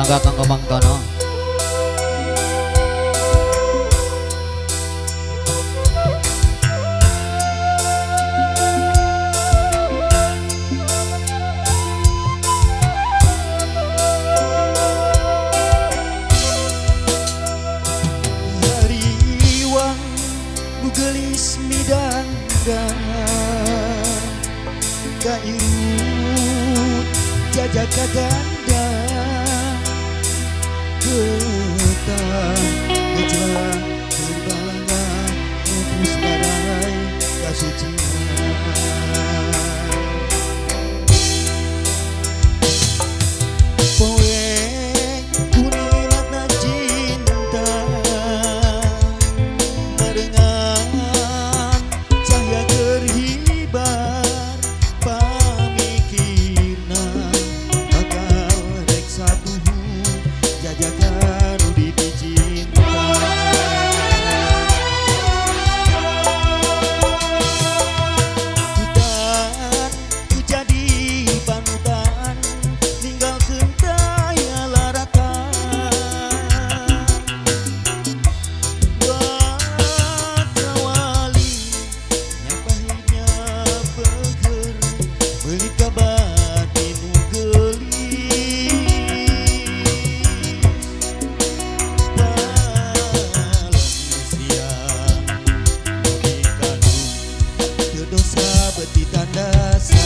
mangga kanggo Mang Tono. Hariwang nu gelis midangga kairut jajak kaganda getah ngejlah berbalangan nubus badai kasucian poe kunilatna cinta merengan cahaya gerhibar pamikirna bakal rek saduhu jajakan di cinta hutan ku jadi panutan ninggalkeun daya laratan buat rawali nyapahnya beger beli kabatin nu gelis dalam siang dikandung teu dosa beuti tandasa.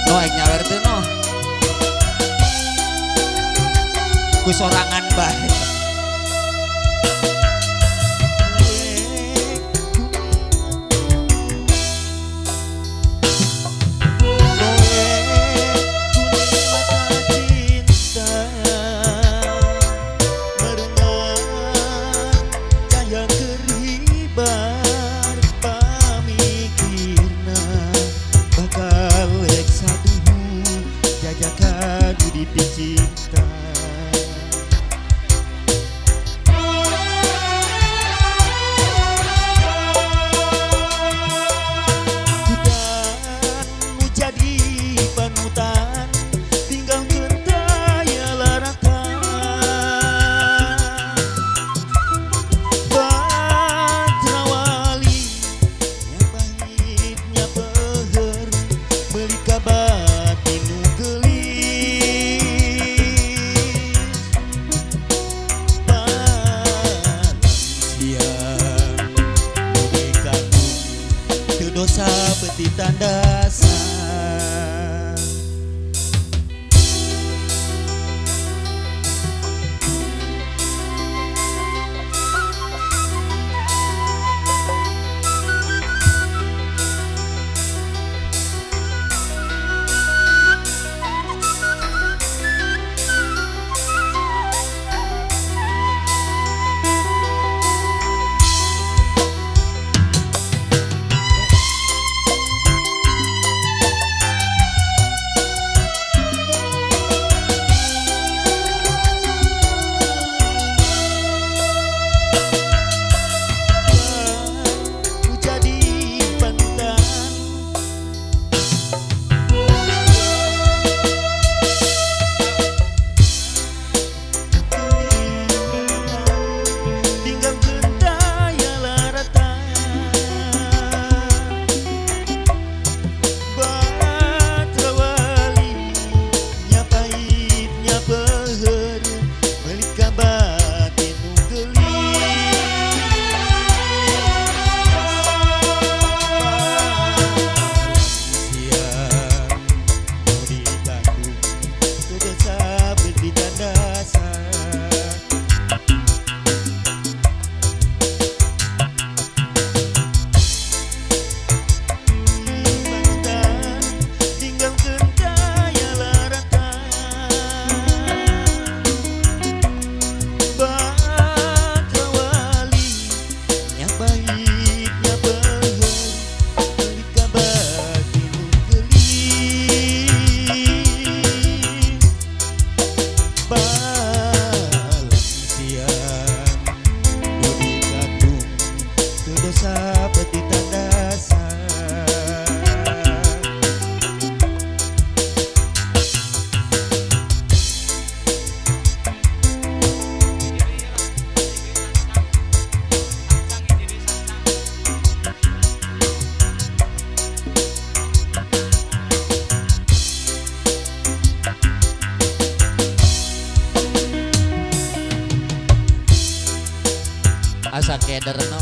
No aing nyawer teu no. Ku sorangan bae. Jajakan di cinta hutan nu jadi panutan tinggalkeun daya laratan batrawali nya pahit nya beher beli kabatin nu gelis balang siang Dodi kadung ke dosa peti tandasa asa keder no